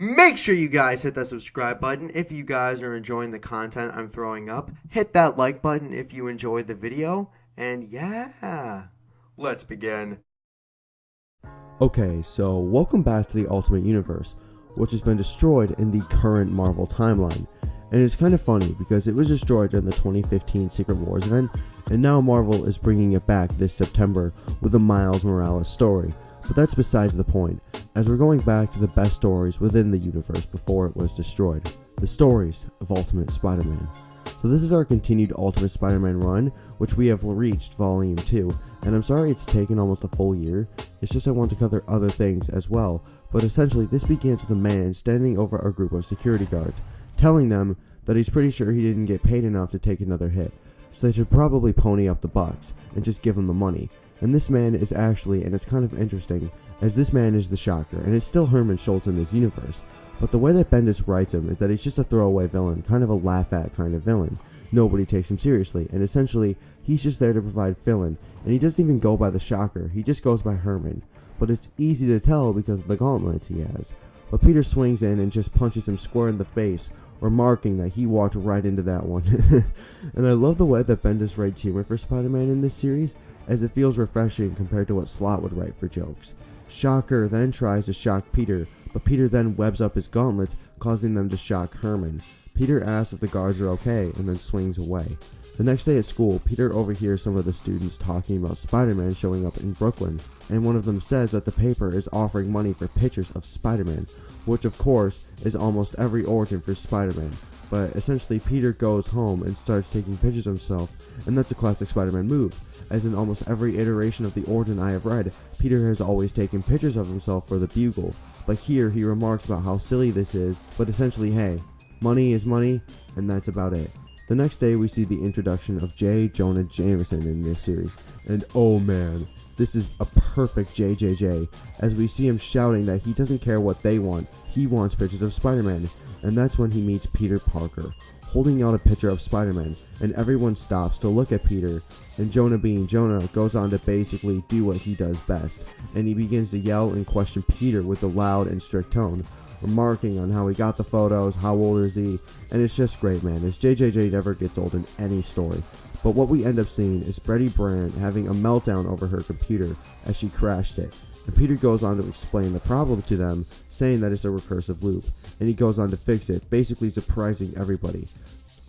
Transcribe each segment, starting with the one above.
Make sure you guys hit that subscribe button if you guys are enjoying the content I'm throwing up. Hit that like button if you enjoyed the video. And yeah, let's begin. Okay, so welcome back to the Ultimate Universe, which has been destroyed in the current Marvel timeline. And it's kind of funny because it was destroyed during the 2015 Secret Wars event, and now Marvel is bringing it back this September with a Miles Morales story. But that's besides the point, as we're going back to the best stories within the universe before it was destroyed. The stories of Ultimate Spider-Man. So this is our continued Ultimate Spider-Man run, which we have reached Volume 2, and I'm sorry it's taken almost a full year. It's just I want to cover other things as well, but essentially this begins with a man standing over a group of security guards, telling them that he's pretty sure he didn't get paid enough to take another hit, so they should probably pony up the bucks and just give him the money. And this man is actually, and it's kind of interesting, as this man is the Shocker, and it's still Herman Schultz in this universe. But the way that Bendis writes him is that he's just a throwaway villain, kind of a laugh-at kind of villain. Nobody takes him seriously, and essentially, he's just there to provide fill-in, and he doesn't even go by the Shocker, he just goes by Herman. But it's easy to tell because of the gauntlets he has. But Peter swings in and just punches him square in the face, remarking that he walked right into that one. And I love the way that Bendis writes humor for Spider-Man in this series, as it feels refreshing compared to what Slott would write for jokes. Shocker then tries to shock Peter, but Peter then webs up his gauntlets, causing them to shock Herman. Peter asks if the guards are okay, and then swings away. The next day at school, Peter overhears some of the students talking about Spider-Man showing up in Brooklyn, and one of them says that the paper is offering money for pictures of Spider-Man, which of course is almost every origin for Spider-Man. But essentially Peter goes home and starts taking pictures of himself, and that's a classic Spider-Man move, as in almost every iteration of the origin I have read, Peter has always taken pictures of himself for the Bugle, but here he remarks about how silly this is, but essentially hey, money is money, and that's about it. The next day we see the introduction of J. Jonah Jameson in this series, and oh man, this is a perfect JJJ, as we see him shouting that he doesn't care what they want, he wants pictures of Spider-Man, and that's when he meets Peter Parker, holding out a picture of Spider-Man, and everyone stops to look at Peter, and Jonah being Jonah goes on to basically do what he does best, and he begins to yell and question Peter with a loud and strict tone, remarking on how he got the photos, how old is he, and it's just great, man, as JJJ never gets old in any story. But what we end up seeing is Betty Brant having a meltdown over her computer as she crashed it, and Peter goes on to explain the problem to them, saying that it's a recursive loop, and he goes on to fix it, basically surprising everybody.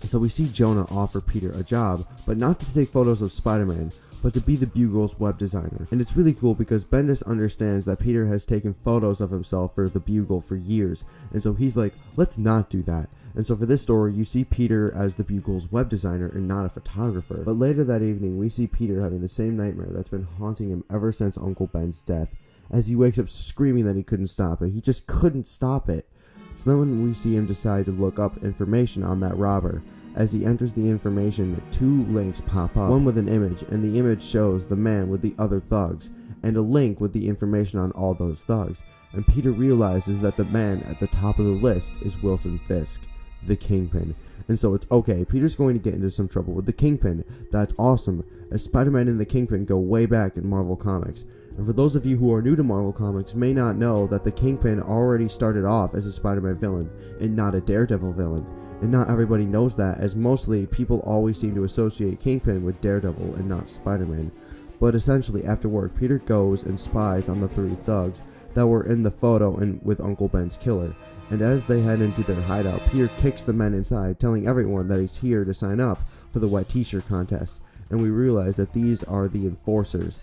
So we see Jonah offer Peter a job, but not to take photos of Spider-Man, but to be the Bugle's web designer. And it's really cool because Bendis understands that Peter has taken photos of himself for the Bugle for years, and so he's like, let's not do that. And so for this story, you see Peter as the Bugle's web designer and not a photographer. But later that evening, we see Peter having the same nightmare that's been haunting him ever since Uncle Ben's death, as he wakes up screaming that he couldn't stop it. He just couldn't stop it. So then when we see him decide to look up information on that robber, as he enters the information, two links pop up, one with an image, and the image shows the man with the other thugs, and a link with the information on all those thugs. And Peter realizes that the man at the top of the list is Wilson Fisk, the Kingpin. And so it's okay, Peter's going to get into some trouble with the Kingpin. That's awesome, as Spider-Man and the Kingpin go way back in Marvel Comics. And for those of you who are new to Marvel Comics may not know that the Kingpin already started off as a Spider-Man villain, and not a Daredevil villain. And not everybody knows that, as mostly people always seem to associate Kingpin with Daredevil and not Spider-Man. But essentially after work, Peter goes and spies on the three thugs that were in the photo and with Uncle Ben's killer. And as they head into their hideout, Peter kicks the men inside, telling everyone that he's here to sign up for the wet t-shirt contest. And we realize that these are the Enforcers.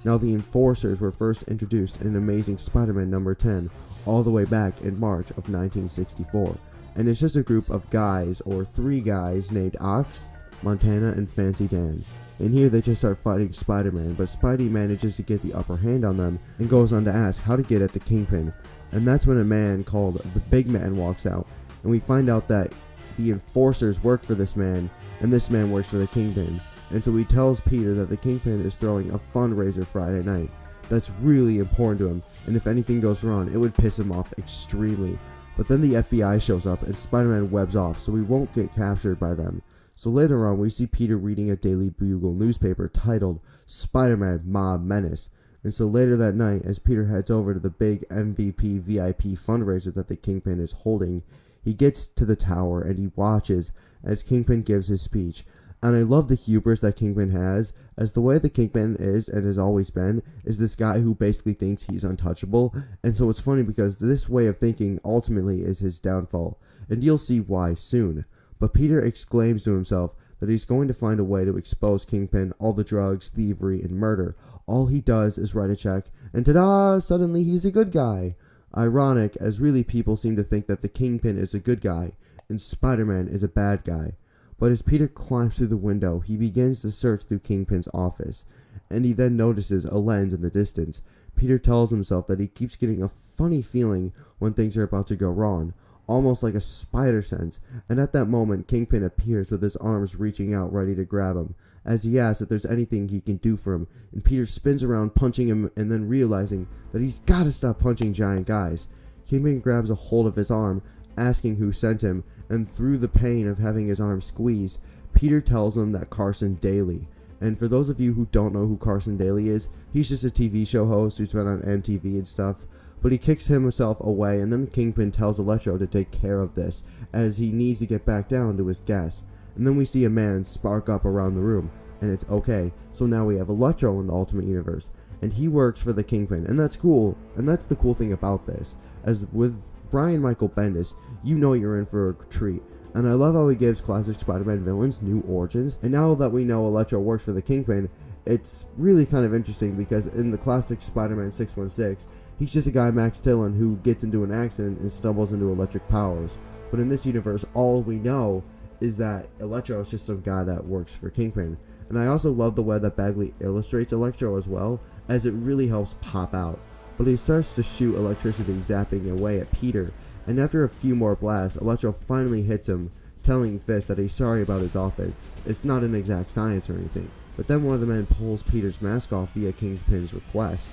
Now the Enforcers were first introduced in Amazing Spider-Man number 10, all the way back in March of 1964. And it's just a group of guys, or three guys, named Ox, Montana, and Fancy Dan. And here they just start fighting Spider-Man, but Spidey manages to get the upper hand on them, and goes on to ask how to get at the Kingpin. And that's when a man called the Big Man walks out, and we find out that the Enforcers work for this man, and this man works for the Kingpin. And so he tells Peter that the Kingpin is throwing a fundraiser Friday night. That's really important to him, and if anything goes wrong, it would piss him off extremely. But then the FBI shows up and Spider-Man webs off, so we won't get captured by them. So later on, we see Peter reading a Daily Bugle newspaper titled Spider-Man Mob Menace, And so later that night, as Peter heads over to the big MVP VIP fundraiser that the Kingpin is holding, he gets to the tower and he watches as Kingpin gives his speech. And I love the hubris that Kingpin has, as the way the Kingpin is and has always been is this guy who basically thinks he's untouchable. And so it's funny because this way of thinking ultimately is his downfall, and you'll see why soon. But Peter exclaims to himself that he's going to find a way to expose Kingpin, all the drugs, thievery, and murder. All he does is write a check, and ta-da! Suddenly he's a good guy. Ironic, as really people seem to think that the Kingpin is a good guy, and Spider-Man is a bad guy. But as Peter climbs through the window, he begins to search through Kingpin's office, and he then notices a lens in the distance. Peter tells himself that he keeps getting a funny feeling when things are about to go wrong, almost like a spider sense, and at that moment Kingpin appears with his arms reaching out ready to grab him, as he asks if there's anything he can do for him, and Peter spins around punching him and then realizing that he's gotta stop punching giant guys. Kingpin grabs a hold of his arm, asking who sent him, and through the pain of having his arm squeezed, Peter tells him that Carson Daly. And for those of you who don't know who Carson Daly is, he's just a TV show host who's been on MTV and stuff. But he kicks himself away, and then Kingpin tells Electro to take care of this, as he needs to get back down to his guests. And then we see a man spark up around the room, and it's okay. So now we have Electro in the Ultimate Universe, and he works for the Kingpin, and that's cool. And that's the cool thing about this, as with Brian Michael Bendis, you know you're in for a treat. And I love how he gives classic Spider-Man villains new origins, and now that we know Electro works for the Kingpin, it's really kind of interesting because in the classic Spider-Man 616, he's just a guy, Max Dillon, who gets into an accident and stumbles into electric powers. But in this universe, all we know is that Electro is just some guy that works for Kingpin. And I also love the way that Bagley illustrates Electro as well, as it really helps pop out. But he starts to shoot electricity zapping away at Peter, and after a few more blasts, Electro finally hits him, telling Fist that he's sorry about his offense. It's not an exact science or anything. But then one of the men pulls Peter's mask off via Kingpin's request.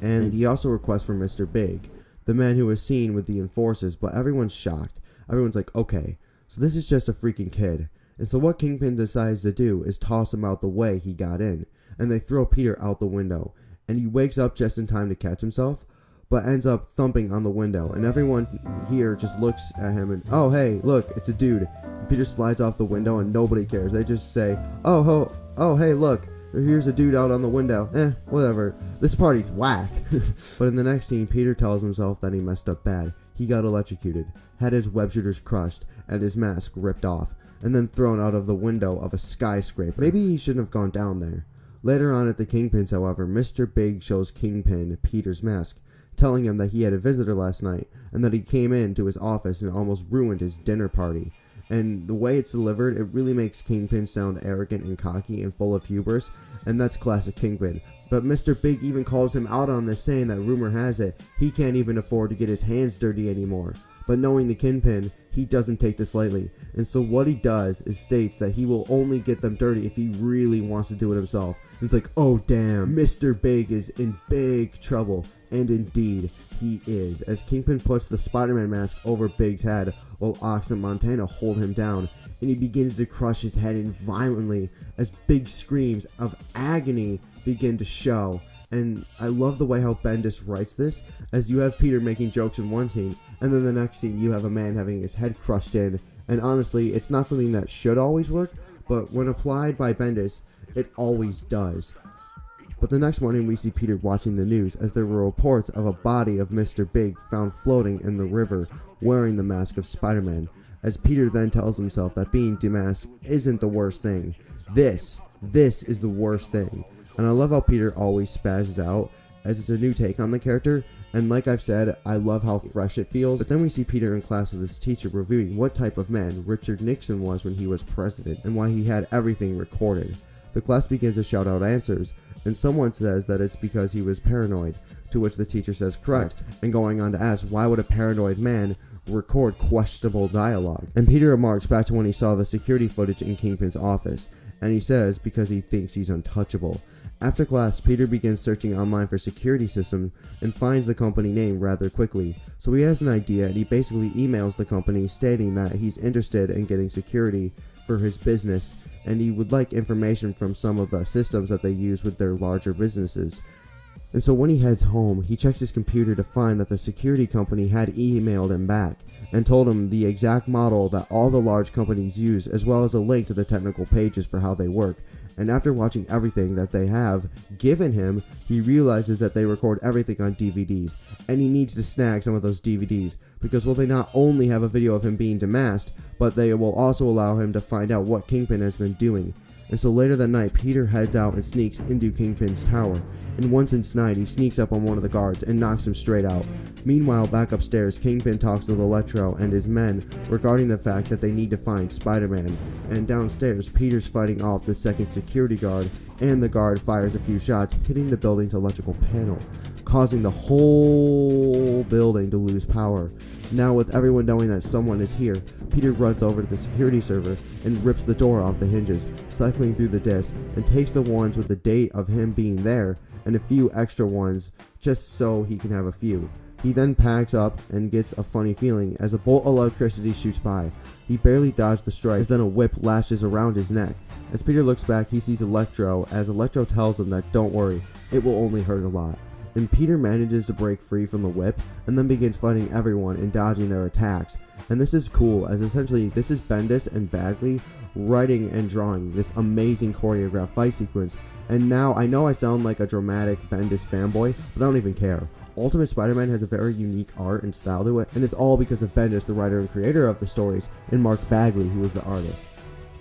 And he also requests for Mr. Big, the man who was seen with the enforcers, but everyone's shocked. Everyone's like, okay, so this is just a freaking kid. And so what Kingpin decides to do is toss him out the way he got in, and they throw Peter out the window. And he wakes up just in time to catch himself, but ends up thumping on the window, and everyone here just looks at him and, oh hey, look, it's a dude. And Peter slides off the window and nobody cares. They just say, oh hey, look, here's a dude out on the window. Whatever. This party's whack. But in the next scene, Peter tells himself that he messed up bad. He got electrocuted, had his web shooters crushed, and his mask ripped off, and then thrown out of the window of a skyscraper. Maybe he shouldn't have gone down there. Later on at the Kingpin's, however, Mr. Big shows Kingpin Peter's mask, telling him that he had a visitor last night, and that he came into his office and almost ruined his dinner party. And the way it's delivered, it really makes Kingpin sound arrogant and cocky and full of hubris, and that's classic Kingpin. But Mr. Big even calls him out on this, saying that rumor has it he can't even afford to get his hands dirty anymore. But knowing the Kingpin, he doesn't take this lightly, and so what he does is states that he will only get them dirty if he really wants to do it himself. And it's like, oh damn, Mr. Big is in big trouble, and indeed, he is, as Kingpin puts the Spider-Man mask over Big's head while Ox and Montana hold him down, and he begins to crush his head in violently as big screams of agony begin to show. And I love the way how Bendis writes this, as you have Peter making jokes in one scene, and then the next scene you have a man having his head crushed in, and honestly, it's not something that should always work, but when applied by Bendis, it always does. But the next morning we see Peter watching the news, as there were reports of a body of Mr. Big found floating in the river, wearing the mask of Spider-Man, as Peter then tells himself that being demasked isn't the worst thing. This is the worst thing. And I love how Peter always spazzes out, as it's a new take on the character, and like I've said, I love how fresh it feels. But then we see Peter in class with his teacher reviewing what type of man Richard Nixon was when he was president, and why he had everything recorded. The class begins to shout out answers, and someone says that it's because he was paranoid, to which the teacher says correct, and going on to ask why would a paranoid man record questionable dialogue. And Peter remarks back to when he saw the security footage in Kingpin's office, and he says because he thinks he's untouchable. After class, Peter begins searching online for security systems and finds the company name rather quickly. So he has an idea, and he basically emails the company stating that he's interested in getting security for his business, and he would like information from some of the systems that they use with their larger businesses. And so when he heads home, he checks his computer to find that the security company had emailed him back and told him the exact model that all the large companies use, as well as a link to the technical pages for how they work. And after watching everything that they have given him, he realizes that they record everything on DVDs, and he needs to snag some of those DVDs, because they not only have a video of him being demasked, but they will also allow him to find out what Kingpin has been doing. And so later that night, Peter heads out and sneaks into Kingpin's tower. And once inside, he sneaks up on one of the guards and knocks him straight out. Meanwhile, back upstairs, Kingpin talks to Electro and his men regarding the fact that they need to find Spider-Man. And downstairs, Peter's fighting off the second security guard, and the guard fires a few shots, hitting the building's electrical panel, causing the whole building to lose power. Now, with everyone knowing that someone is here, Peter runs over to the security server and rips the door off the hinges, cycling through the discs, and takes the ones with the date of him being there and a few extra ones just so he can have a few. He then packs up and gets a funny feeling as a bolt of electricity shoots by. He barely dodged the strike as then a whip lashes around his neck. As Peter looks back, he sees Electro as Electro tells him that don't worry, it will only hurt a lot. And Peter manages to break free from the whip and then begins fighting everyone and dodging their attacks. And this is cool, as essentially this is Bendis and Bagley writing and drawing this amazing choreographed fight sequence. And now, I know I sound like a dramatic Bendis fanboy, but I don't even care. Ultimate Spider-Man has a very unique art and style to it, and it's all because of Bendis, the writer and creator of the stories, and Mark Bagley, who was the artist.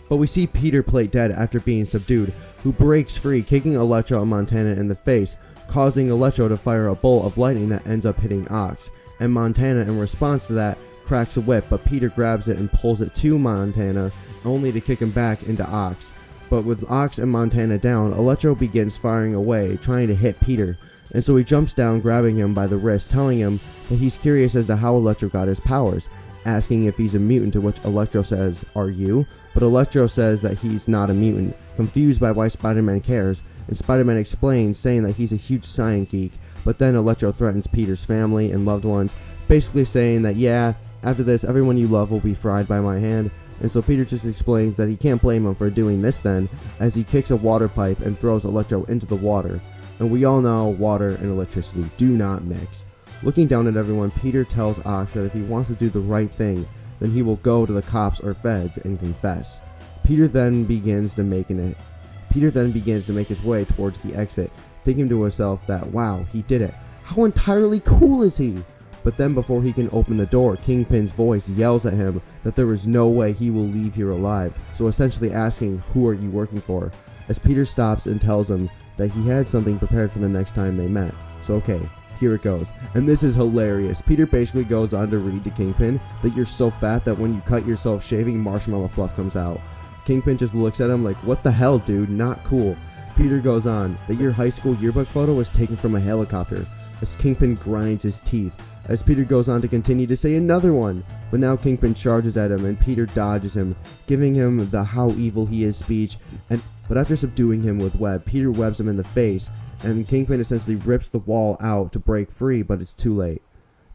But we see Peter play dead after being subdued, who breaks free, kicking Electro and Montana in the face, causing Electro to fire a bolt of lightning that ends up hitting Ox. And Montana, in response to that, cracks a whip, but Peter grabs it and pulls it to Montana, only to kick him back into Ox. But with Ox and Montana down, Electro begins firing away, trying to hit Peter. And so he jumps down, grabbing him by the wrist, telling him that he's curious as to how Electro got his powers, asking if he's a mutant, to which Electro says, "Are you?" But Electro says that he's not a mutant, confused by why Spider-Man cares, and Spider-Man explains, saying that he's a huge science geek. But then Electro threatens Peter's family and loved ones, basically saying that, yeah, after this, everyone you love will be fried by my hand. And so Peter just explains that he can't blame him for doing this then, as he kicks a water pipe and throws Electro into the water. And we all know water and electricity do not mix. Looking down at everyone, Peter tells Ox that if he wants to do the right thing, then he will go to the cops or feds and confess. Peter then begins to make his way towards the exit, thinking to himself that, wow, he did it. How entirely cool is he? But then before he can open the door, Kingpin's voice yells at him that there is no way he will leave here alive, so essentially asking, who are you working for? As Peter stops and tells him that he had something prepared for the next time they met. So okay, here it goes. And this is hilarious. Peter basically goes on to read to Kingpin that you're so fat that when you cut yourself shaving, marshmallow fluff comes out. Kingpin just looks at him like, what the hell, dude, not cool. Peter goes on that your high school yearbook photo was taken from a helicopter, as Kingpin grinds his teeth, as Peter goes on to continue to say another one. But now Kingpin charges at him and Peter dodges him, giving him the how evil he is speech, but after subduing him with web, Peter webs him in the face, and Kingpin essentially rips the wall out to break free, but it's too late.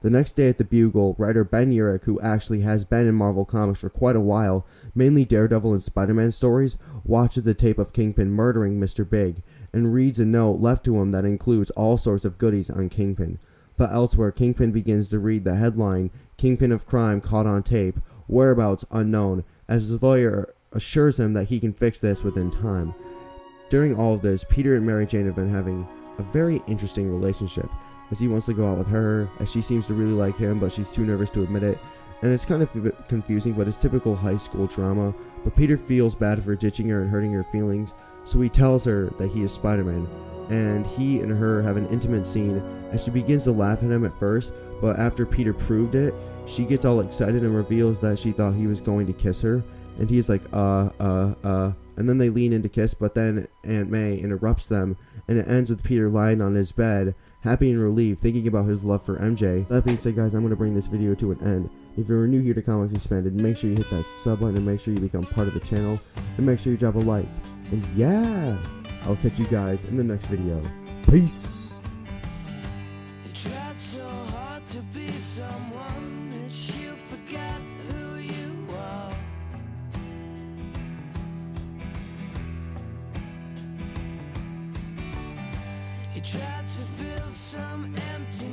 The next day at the Bugle, writer Ben Urich, who actually has been in Marvel Comics for quite a while, mainly Daredevil and Spider-Man stories, watches the tape of Kingpin murdering Mr. Big, and reads a note left to him that includes all sorts of goodies on Kingpin. But elsewhere, Kingpin begins to read the headline, Kingpin of Crime Caught on Tape, Whereabouts Unknown, as his lawyer assures him that he can fix this within time. During all of this, Peter and Mary Jane have been having a very interesting relationship, as he wants to go out with her, as she seems to really like him, but she's too nervous to admit it, and it's kind of a bit confusing, but it's typical high school drama. But Peter feels bad for ditching her and hurting her feelings, so he tells her that he is Spider-Man, and he and her have an intimate scene as she begins to laugh at him at first, but after Peter proved it, she gets all excited and reveals that she thought he was going to kiss her, and he's like, and then they lean in to kiss, but then Aunt May interrupts them, and it ends with Peter lying on his bed, happy and relieved, thinking about his love for MJ. That being said, guys, I'm going to bring this video to an end. If you're new here to Comics Expanded, make sure you hit that sub button and make sure you become part of the channel, and make sure you drop a like. And yeah, I'll catch you guys in the next video. Peace! You tried so hard to be someone that you forgot who you are. You tried to feel some empty